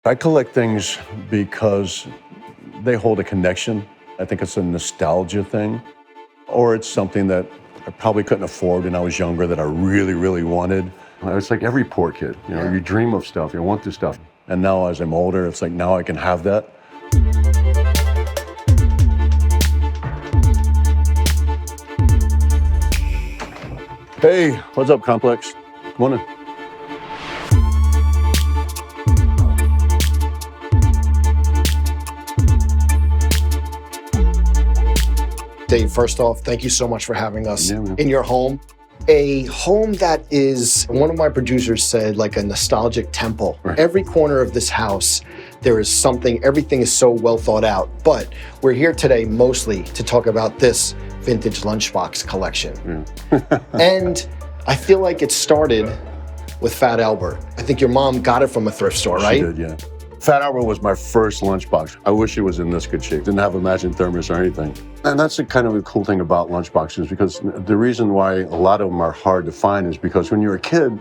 I collect things because they hold a connection. I think it's a nostalgia thing, or it's something that I probably couldn't afford when I was younger that I really, really wanted. It's like every poor kid, you dream of stuff, you want this stuff. And now as I'm older, it's like now I can have that. Hey, what's up, Complex? Come on in. Dave, first off, thank you so much for having us in your home. A home that is, one of my producers said, like a nostalgic temple. Right. Every corner of this house, there is something, everything is so well thought out. But we're here today mostly to talk about this vintage lunchbox collection. Yeah. And I feel like it started with Fat Albert. I think your mom got it from a thrift store, right? She did, yeah. Fat Albert was my first lunchbox. I wish it was in this good shape. Didn't have a matching thermos or anything. And that's the kind of a cool thing about lunchboxes, because the reason why a lot of them are hard to find is because when you're a kid,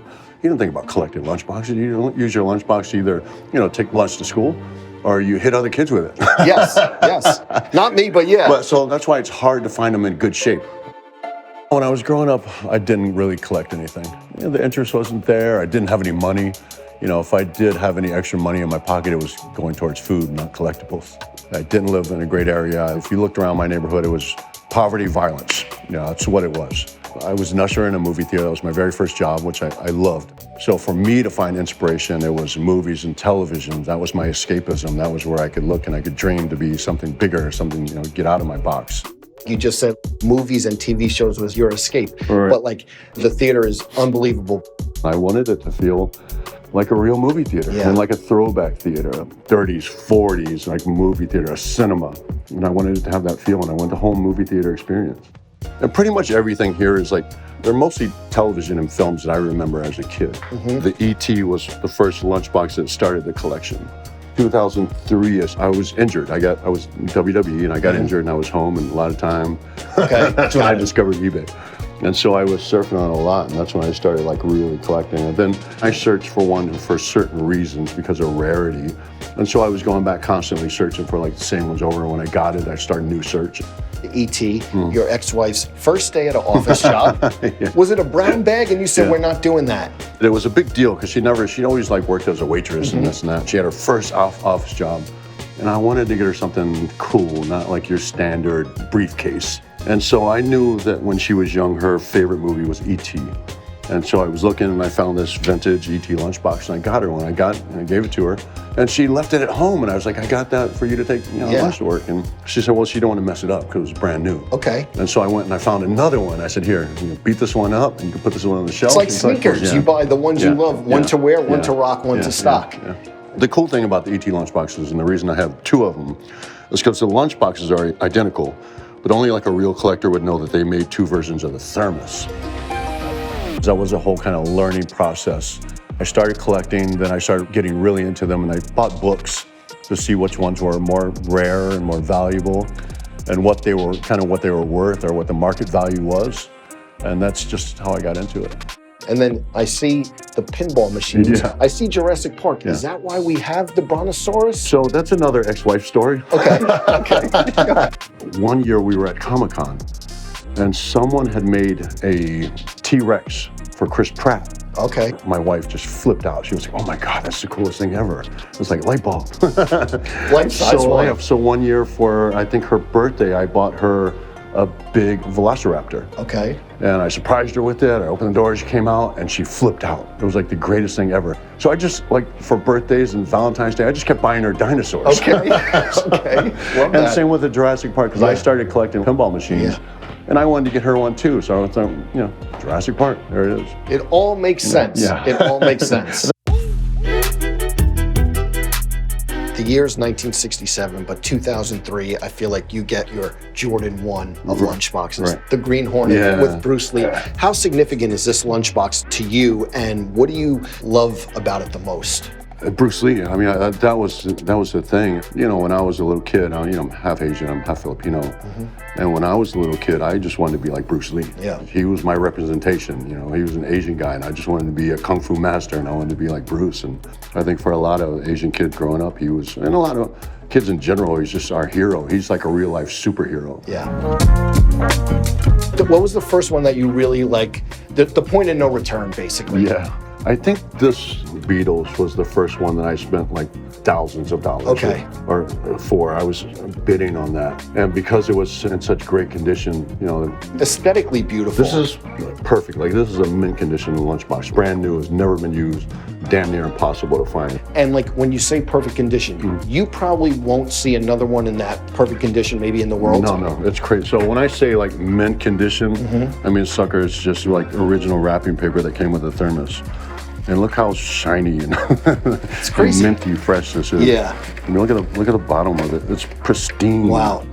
you don't think about collecting lunchboxes. You don't use your lunchbox to either, take lunch to school, or you hit other kids with it. Yes, yes. Not me, but yeah. But, so that's why it's hard to find them in good shape. When I was growing up, I didn't really collect anything. The interest wasn't there. I didn't have any money. If I did have any extra money in my pocket, it was going towards food, not collectibles. I didn't live in a great area. If you looked around my neighborhood, it was poverty, violence. That's what it was. I was an usher in a movie theater. That was my very first job, which I loved. So for me to find inspiration, it was movies and television. That was my escapism. That was where I could look and I could dream to be something bigger, something, get out of my box. You just said movies and TV shows was your escape, right. But the theater is unbelievable. I wanted it to feel like a real movie theater, and like a throwback theater, 30s, 40s, like movie theater, a cinema. And I wanted it to have that feel, and I want the whole movie theater experience. And pretty much everything here is they're mostly television and films that I remember as a kid. Mm-hmm. The E.T. was the first lunchbox that started the collection. 2003, I was injured. I was in WWE and I got injured and I was home and a lot of time. Okay. That's when I discovered eBay. And so I was surfing on a lot, and that's when I started really collecting. And then I searched for one for certain reasons because of rarity. And so I was going back constantly searching for the same ones over. And when I got it, I started a new search. E.T., your ex-wife's first day at an office job. Yeah. Was it a brown bag? And you said, we're not doing that. It was a big deal because she always worked as a waitress and this and that. She had her first office job. And I wanted to get her something cool, not like your standard briefcase. And so I knew that when she was young, her favorite movie was E.T. And so I was looking and I found this vintage E.T. lunchbox and I got her one. I gave it to her. And she left it at home and I was like, I got that for you to take lunch to work. And she said, well, she don't want to mess it up because it was brand new. Okay. And so I went and I found another one. I said, here, beat this one up and you can put this one on the shelf. It's like sneakers. You buy the ones you love, one to wear, one to rock, one to stock. The cool thing about the E.T. lunchboxes, and the reason I have two of them, is because the lunchboxes are identical, but only a real collector would know that they made two versions of the thermos. That was a whole kind of learning process. I started collecting, then I started getting really into them, and I bought books to see which ones were more rare and more valuable, and what they were worth or what the market value was. And that's just how I got into it. And then I see the pinball machines. Yeah. I see Jurassic Park. Yeah. Is that why we have the Brontosaurus? So that's another ex-wife story. Okay, okay. One year we were at Comic-Con and someone had made a T-Rex for Chris Pratt. Okay. My wife just flipped out. She was like, oh my God, that's the coolest thing ever. It was like light bulb. Life-size one. So one year for, I think, her birthday, I bought her a big Velociraptor. Okay. And I surprised her with it. I opened the door, she came out, and she flipped out. It was the greatest thing ever. So I just, for birthdays and Valentine's Day, I just kept buying her dinosaurs. Okay, okay. Love that. And same with the Jurassic Park, because I started collecting pinball machines. Yeah. And I wanted to get her one too, so I thought, Jurassic Park, there it is. It all makes sense. Yeah. It all makes sense. The year's 1967, but 2003, I feel like you get your Jordan 1 of lunchboxes. Right. The Green Hornet with Bruce Lee. How significant is this lunchbox to you, and what do you love about it the most? Bruce Lee. I mean, that was the thing. You know, when I was a little kid, I'm half Asian, I'm half Filipino, and when I was a little kid, I just wanted to be like Bruce Lee. Yeah. He was my representation. You know, he was an Asian guy, and I just wanted to be a kung fu master, and I wanted to be like Bruce. And I think for a lot of Asian kids growing up, he was, and a lot of kids in general, he's just our hero. He's like a real life superhero. Yeah. What was the first one that you really like? The point of no return, basically. Yeah. I think this Beatles was the first one that I spent like thousands of dollars or for. I was bidding on that. And because it was in such great condition, you know. Aesthetically beautiful. This is perfect. Like, this is a mint condition lunchbox. Brand new, has never been used, damn near impossible to find. And like, when you say perfect condition, you probably won't see another one in that perfect condition maybe in the world. No, it's crazy. So when I say like mint condition, I mean, sucker, it's just like original wrapping paper that came with a thermos. And look how shiny and it's crazy. Minty fresh this is. Yeah. I mean, look at the bottom of it. It's pristine. Wow.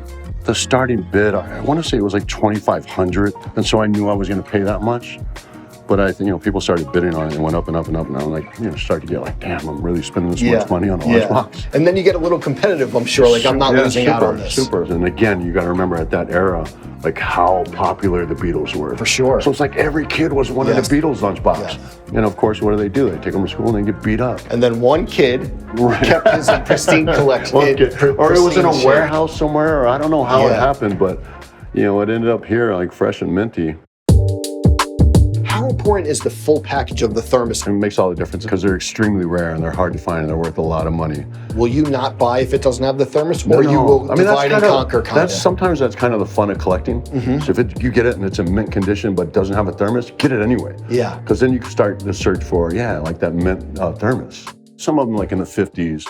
The starting bid, I want to say it was like $2,500, and so I knew I was going to pay that much. But I think, people started bidding on it and went up and up and up, and I was like, started to get like, damn, I'm really spending this much money on a lunchbox. And then you get a little competitive, I'm sure, like I'm not losing out on this. Super. And again, you got to remember at that era, like how popular the Beatles were. For sure. So it's like every kid was wanting a Beatles lunchbox. Yeah. And of course, what do? They take them to school and they get beat up. And then one kid kept his pristine collection. Or it was in a warehouse somewhere, or I don't know how it happened, but it ended up here like fresh and minty. How important is the full package of the thermos? It makes all the difference because they're extremely rare and they're hard to find and they're worth a lot of money. Will you not buy if it doesn't have the thermos, or you will divide and conquer kind of? Sometimes that's kind of the fun of collecting. So if you get it and it's in mint condition but doesn't have a thermos, get it anyway. Yeah. Because then you can start the search for, like that mint thermos. Some of them, like in the 50s,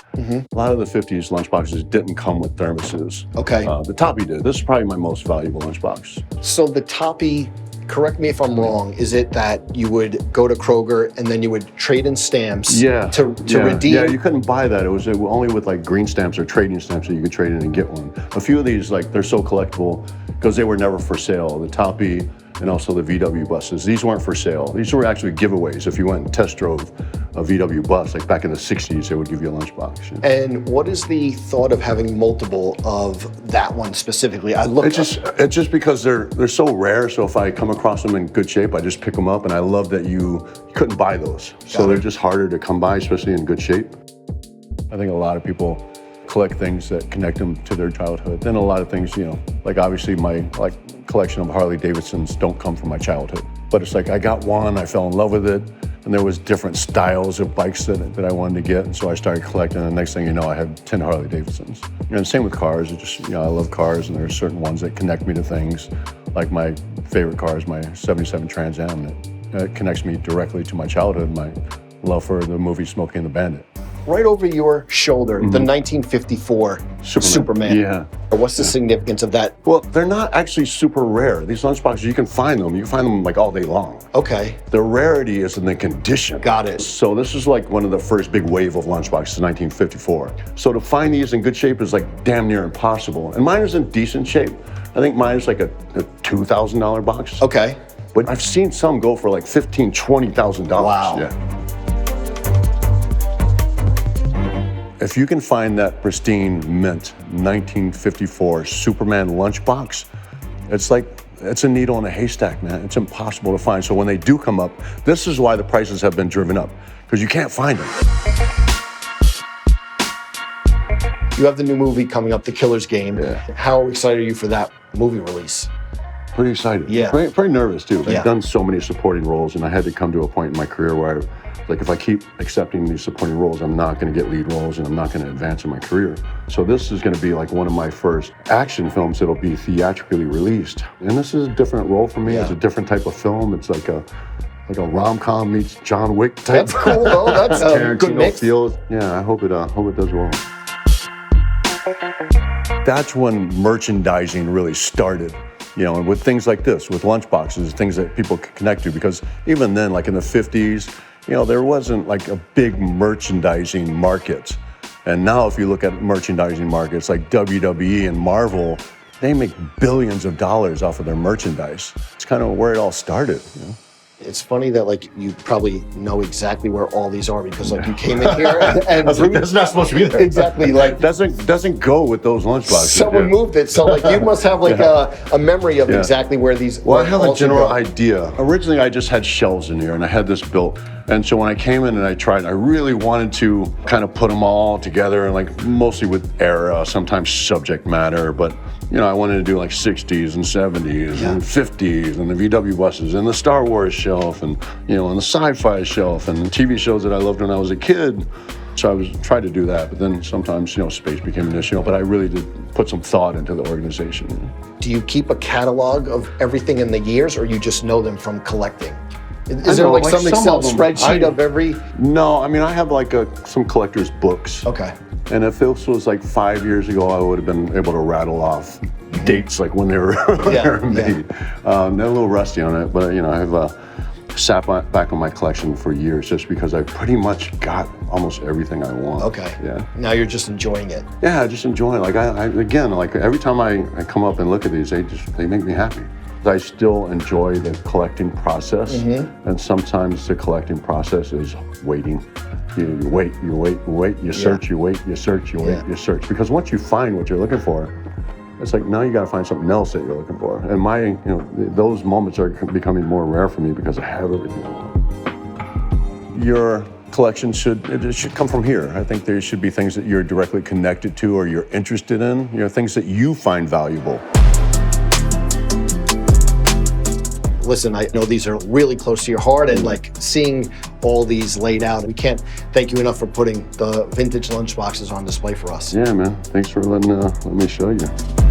a lot of the 50s lunchboxes didn't come with thermoses. Okay. The Toppie did. This is probably my most valuable lunchbox. So the Toppie, correct me if I'm wrong, is it that you would go to Kroger and then you would trade in stamps to redeem? Yeah, you couldn't buy that. It was only with like green stamps or trading stamps that you could trade in and get one. A few of these, like, they're so collectible because they were never for sale. The Toppie and also the VW buses, these weren't for sale. These were actually giveaways. If you went and test drove a VW bus, like back in the 60s, they would give you a lunchbox. And what is the thought of having multiple of that one specifically? It's just because they're so rare. So if I come across them in good shape, I just pick them up, and I love that you couldn't buy those. So they're just harder to come by, especially in good shape. I think a lot of people collect things that connect them to their childhood. Then a lot of things, like obviously my collection of Harley Davidsons don't come from my childhood. But it's like I got one, I fell in love with it, and there was different styles of bikes that I wanted to get, and so I started collecting, and the next thing you know, I had 10 Harley Davidsons. And same with cars. It just, I love cars, and there are certain ones that connect me to things. Like my favorite car is my 77 Trans Am. It connects me directly to my childhood, my love for the movie Smokey and the Bandit. Right over your shoulder, the 1954 Superman. Yeah. What's the significance of that? Well, they're not actually super rare. These lunchboxes, you can find them. You can find them like all day long. Okay. The rarity is in the condition. Got it. So this is like one of the first big wave of lunchboxes in 1954. So to find these in good shape is like damn near impossible. And mine is in decent shape. I think mine is like a $2,000 box. Okay. But I've seen some go for like $15,000, $20,000. Wow. Yeah. If you can find that pristine mint 1954 Superman lunchbox, it's a needle in a haystack, man. It's impossible to find. So when they do come up, this is why the prices have been driven up, because you can't find them. You have the new movie coming up, The Killer's Game. Yeah. How excited are you for that movie release? Pretty excited. Yeah. Pretty nervous too. I've done so many supporting roles, and I had to come to a point in my career where if I keep accepting these supporting roles, I'm not going to get lead roles and I'm not going to advance in my career. So this is going to be like one of my first action films that'll be theatrically released. And this is a different role for me. Yeah. It's a different type of film. It's like a rom-com meets John Wick type. That's cool though. That's a good mix. Yeah, I hope it does well. That's when merchandising really started. And with things like this, with lunchboxes, things that people could connect to, because even then, like in the 50s, there wasn't like a big merchandising market. And now if you look at merchandising markets like WWE and Marvel, they make billions of dollars off of their merchandise. It's kind of where it all started. It's funny that like you probably know exactly where all these are because like you came in here and I was like, that's not supposed to be there. Exactly, like doesn't go with those lunchboxes. someone moved it, so like you must have like a memory of exactly where these. Well, I have a general idea. Originally, I just had shelves in here, and I had this built. And so when I came in and I tried, I really wanted to kind of put them all together, and like mostly with era, sometimes subject matter, but you know, I wanted to do like 60s and 70s and 50s and the VW buses and the Star Wars shelf and, you know, and the sci-fi shelf and the TV shows that I loved when I was a kid. So I was trying to do that, but then sometimes, you know, space became an issue, but I really did put some thought into the organization. Do you keep a catalog of everything in the years, or you just know them from collecting? Is there like some Excel spreadsheet of every? No, I mean, I have like some collector's books. Okay. And if this was like 5 years ago, I would have been able to rattle off dates like when they were, made. They're a little rusty on it, but you know, I've sat back on my collection for years just because I pretty much got almost everything I want. Okay. Yeah. Now you're just enjoying it. Yeah, I just enjoy it. Like again, like every time I come up and look at these, they make me happy. I still enjoy the collecting process, and sometimes the collecting process is waiting. You wait, you search, you wait, you search, you wait, you search. Because once you find what you're looking for, it's like now you got to find something else that you're looking for. And those moments are becoming more rare for me because I have everything I want. Your collection should come from here. I think there should be things that you're directly connected to or you're interested in. You know, things that you find valuable. Listen, I know these are really close to your heart, and like seeing all these laid out, we can't thank you enough for putting the vintage lunchboxes on display for us. Yeah, man. Thanks for letting me show you.